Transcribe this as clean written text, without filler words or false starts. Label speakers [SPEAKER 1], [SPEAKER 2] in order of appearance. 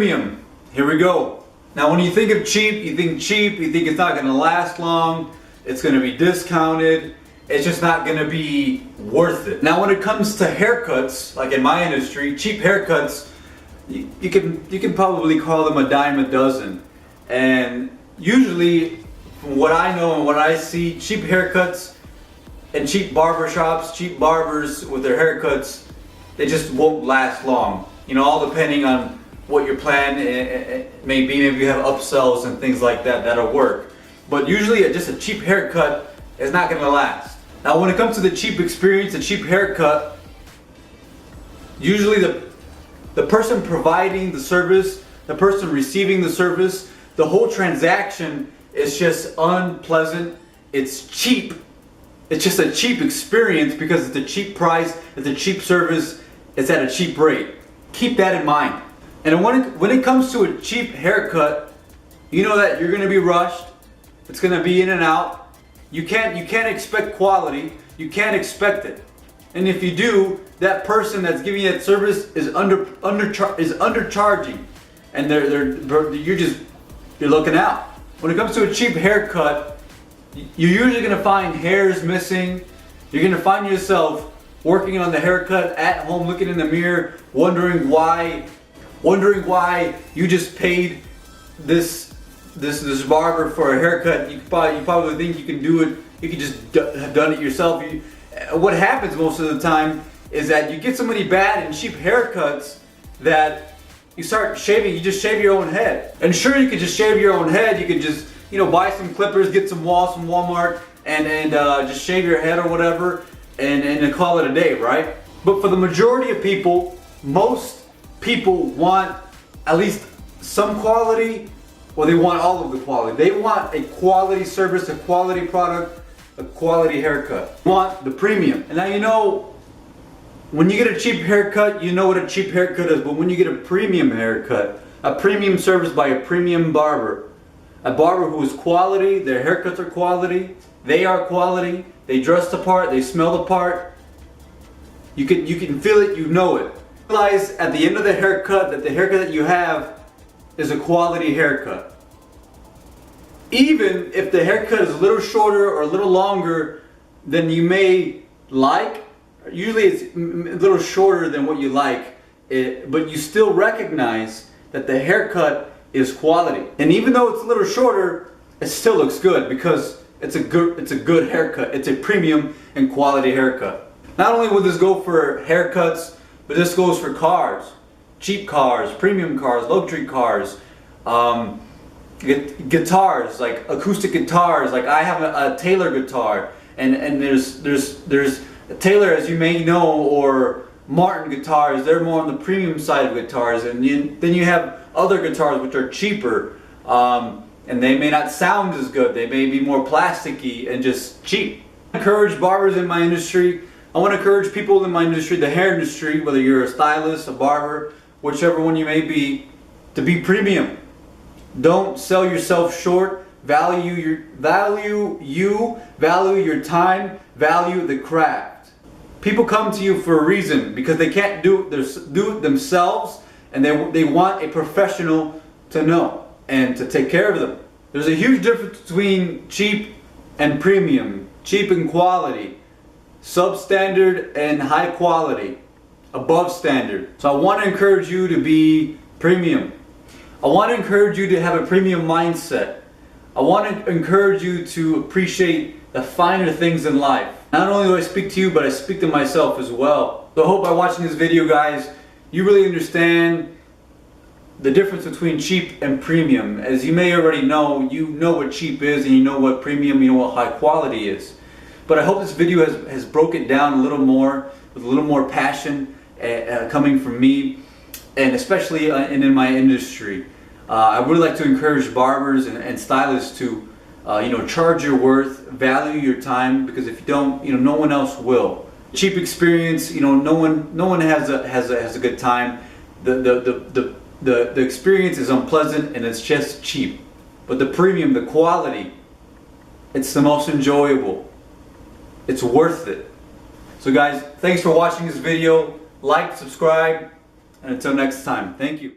[SPEAKER 1] Premium. Here we go. Now when you think of cheap, you think it's not going to last long, it's going to be discounted, it's just not going to be worth it. Now when it comes to haircuts, like in my industry, cheap haircuts, you can probably call them a dime a dozen. And usually, from what I know and what I see, cheap haircuts and cheap barbershops, cheap barbers with their haircuts, they just won't last long. You know, all depending on what your plan may be. Maybe you have upsells and things like that that'll work. But usually just a cheap haircut is not going to last. Now when it comes to the cheap experience, the cheap haircut, usually the person providing the service, the person receiving the service, the whole transaction is just unpleasant. It's cheap. It's just a cheap experience because it's a cheap price, it's a cheap service, it's at a cheap rate. Keep that in mind. And when it comes to a cheap haircut, you know that you're going to be rushed. It's going to be in and out. You can't expect quality. You can't expect it. And if you do, that person that's giving you that service is undercharging, and you're looking out. When it comes to a cheap haircut, you're usually going to find hairs missing. You're going to find yourself working on the haircut at home, looking in the mirror, wondering why you just paid this barber for a haircut. You probably think you can do it. You could just have done it yourself. What happens most of the time is that you get so many bad and cheap haircuts that you start shaving. You just shave your own head. And sure, you could just shave your own head. You could just buy some clippers, get some walls from Walmart, and just shave your head or whatever, and call it a day, right? But for the majority of people, most people want at least some quality, or they want all of the quality. They want a quality service, a quality product, a quality haircut. They want the premium. And now when you get a cheap haircut, you know what a cheap haircut is. But when you get a premium haircut, a premium service by a premium barber, a barber who is quality, their haircuts are quality, they are quality, they dress the part, they smell the part, you can feel it, you know it. Realize at the end of the haircut that the haircut that you have is a quality haircut. Even if the haircut is a little shorter or a little longer than you may like, usually it's a little shorter than what you like, but you still recognize that the haircut is quality. And even though it's a little shorter, it still looks good because it's a good haircut. It's a premium and quality haircut. Not only will this go for haircuts, but this goes for cars. Cheap cars, premium cars, luxury cars, guitars, like acoustic guitars. Like I have a Taylor guitar, and there's Taylor, as you may know, or Martin guitars. They're more on the premium side of guitars, and then you have other guitars which are cheaper, and they may not sound as good. They may be more plasticky and just cheap. I encourage barbers in my industry. I want to encourage people in my industry, the hair industry, whether you're a stylist, a barber, whichever one you may be, to be premium. Don't sell yourself short. Value your time, value the craft. People come to you for a reason, because they can't do it themselves, and they want a professional to know and to take care of them. There's a huge difference between cheap and premium, cheap and quality, substandard and high quality, above standard. So I want to encourage you to be premium. I want to encourage you to have a premium mindset. I want to encourage you to appreciate the finer things in life. Not only do I speak to you, but I speak to myself as well. So I hope by watching this video, guys, you really understand the difference between cheap and premium. As you may already know, you know what cheap is, and you know what premium, you know what high quality is. But I hope this video has broken it down a little more, with a little more passion coming from me, and especially in my industry. I would like to encourage barbers and stylists to charge your worth, value your time, because if you don't, no one else will. Cheap experience, no one has a good time. The experience is unpleasant and it's just cheap. But the premium, the quality, it's the most enjoyable. It's worth it. So guys, thanks for watching this video. Like, subscribe, and until next time, thank you.